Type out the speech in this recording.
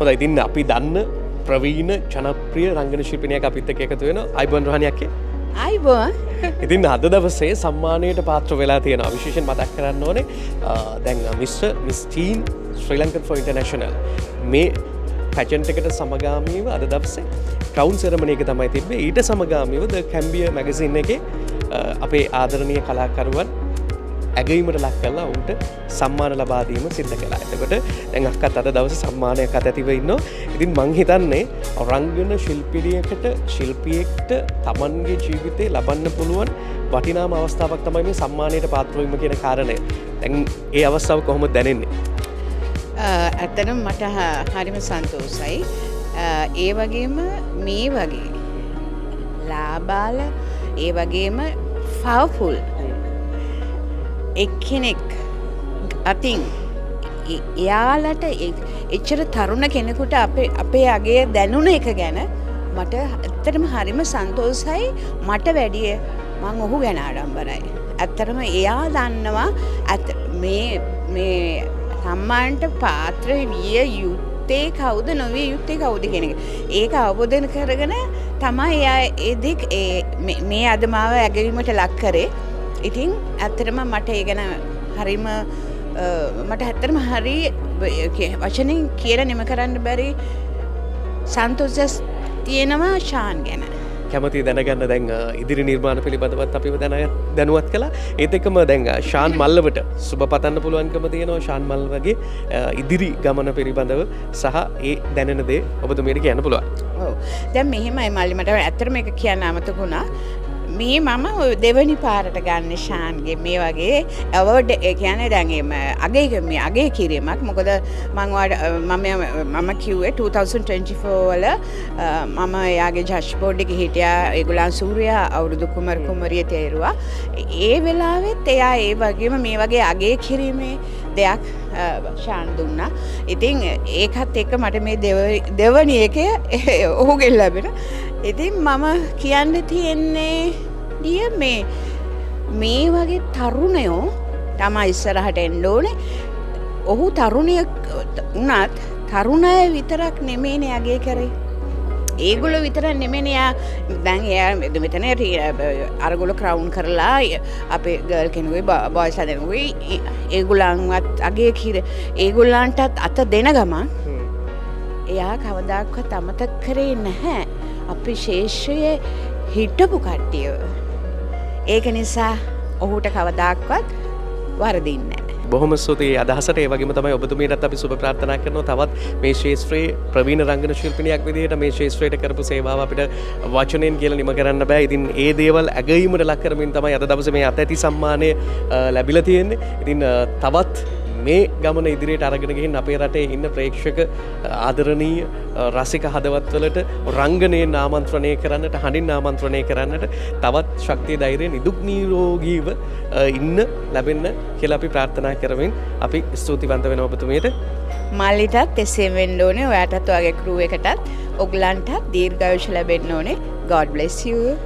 හොඳයි ඉතින් අපි දන්න ප්‍රවීණ ජනප්‍රිය රංගන ශිල්පිනියක් අපිත් එක්ක එකතු වෙනවා. අයිබෝන් රෝහණියක්ගේ. අයිබෝන්. ඉතින් අද දවසේ සම්මානයට පාත්‍ර වෙලා තියෙනවා. විශේෂයෙන් මතක් කරන්න ඕනේ දැන් Mister Miss Teen Sri Lankan for international මේ පැජන්ට් එකට සමගාමීව අද දවසේ ක්‍රවුන් සෙරමනි එක තමයි තිබ්බේ. ඊට සමගාමීව ද කැම්බියර් මැගසින් එකේ අපේ ආදරණීය කලාකරුවන් ඇගීමට ලක් කරලා උන්ට සම්මාන ලබා දීම සිද්ධ කළා. එතකොට දැන් අක්කත් අද දවසේ සම්මානයක් අතැතිව ඉන්නවා. ඉතින් මං හිතන්නේ රංගන ශිල්පිනියකට ශිල්පියෙක්ට Tamanගේ ජීවිතේ ලබන්න පුළුවන් වටිනාම අවස්ථාවක් තමයි මේ සම්මානයට පාත්‍ර වීම කියන කාරණය. දැන් ඒ අවස්ථාව කොහොමද දැනෙන්නේ? ඇත්තටම මට හරිම සන්තෝෂයි. ඒ වගේම මේ වගේ ලාබාල ඒ වගේම පවර්ෆුල් එක්කෙනෙක් අතින් එයාලට එච්චර තරුණ කෙනෙකුට අපේ අගේ දැනුණ එක ගැන මට ඇත්තටම හරිම සන්තෝෂයි. මට වැඩිය මං ඔහු ගැන ආඩම්බරයි. ඇත්තටම එයා දන්නවා මේ සම්මානට පාත්‍ර විය යුත්තේ කවුද නොවිය යුත්තේ කවුද කියන එක. ඒක අවබෝධ කරගෙන තමයි එයා මේ අද මාව ඇගවීමට ලක් කරේ. ඉතින් ඇත්තටම මට ඒ ගැන හරිම මට ඇත්තටම හරි වචනෙන් කියලා නිම කරන්න බැරි සන්තෝෂයක් තියෙනවා ශාන් ගැන. කැමති දැනගන්න දැන් ඉදිරි නිර්මාණ පිළිබඳවත් අපිව දැනුවත් කළා. ඒත් එක්කම දැන් ශාන් මල්ලවට සුබ පතන්න පුළුවන්කම තියෙනවා ශාන් මල්ලවගේ ඉදිරි ගමන පිළිබඳව සහ ඒ දැනෙන දේ ඔබතුමියට කියන්න පුළුවන්. ඔව්. දැන් මෙහෙමයි මල්ලි මට ඇත්තටම මේක කියන්න අමතක වුණා. මේ මම දෙවනි පාරට ගන්න ශාන්ගේ මේ වගේ අවෝඩ් කියන්නේ දැන් අගේ කිරීමක්. මොකද මම කිව්වේ 2024 වල මම එයාගේ ජජ් බෝඩ් එකේ හිටියා. ඒගොල්ලන් සූර්යා අවුරුදු කුමරිය තේරුවා. ඒ වෙලාවෙත් එයා ඒ වගේම මේ වගේ අගේ කිරීමේ දෙයක් ශාන් දුන්නා. ඉතින් ඒකත් එක්ක මට මේ දෙවනි එකේ ඔහුගෙන් ලැබෙන. ඉතින් මම කියන්න තියෙන්නේ මේ වගේ තරුණයෝ තමයි ඉස්සරහට එන්න ඕනේ. ඔහු තරුණියක් වුණත් තරුණය විතරක් නෙමෙයිනේ අගේ කරේ. ඒගොල්ලෝ විතරක් නෙමෙයිනේ දැන් එයා මෙතන අරගොල්ලෝ ක්‍රවුන් කරලා අපේ ගර්ල් කෙනෙකුයි බොයිස් හදෙනුයි ඒගොල්ලන්වත් අගේ කිරේ. ඒගොල්ලන්ටත් අත දෙන ගමන් එයා කවදාකවත් අමතක කරේ නැහැ අපි ශේෂ්ත්‍රයේ හිටපු කට්ටිය. ඒක නිසා ඔහුට කවදාක්වත් වරදින්නේ නැහැ. බොහොම ස්තුතියි අදහසට. ඒ වගේම තමයි ඔබතුමීටත් අපි සුබ ප්‍රාර්ථනා කරනවා. තවත් මේ ශාස්ත්‍රයේ ප්‍රවීණ රංගන ශිල්පිනියක් විදිහට මේ ශාස්ත්‍රයට කරපු සේවාව අපිට වචනෙන් කියලා නිම කරන්න බෑ. ඉතින් ඒ දේවල් ඇගීමට ලක් කරමින් තමයි අද දවසේ මේ අතැති සම්මානය ලැබිලා තියෙන්නේ. ඉතින් තවත් මේ ගමන ඉදිරියට අරගෙන ගිහින් අපේ රටේ ඉන්න ප්‍රේක්ෂක ආදරණීය රසික හදවත්වලට රංගනයෙන් ආමන්ත්‍රණය කරන්නට, හඬින් ආමන්ත්‍රණය කරන්නට තවත් ශක්තිය ධෛර්යය නිදුක් නිරෝගීව ඉන්න ලැබෙන්න කියලා අපි ප්‍රාර්ථනා කරමින් අපි ස්තුතිවන්ත වෙනවා ඔබතුමියට. මල්ලිටත් එසේ වෙන්න ඕනේ. ඔයාටත් ඔයාගේ ක්‍රූ එකටත් ඔයගලන්ටත් දීර්ඝායුෂ ලැබෙන්න ඕනේ. God bless you.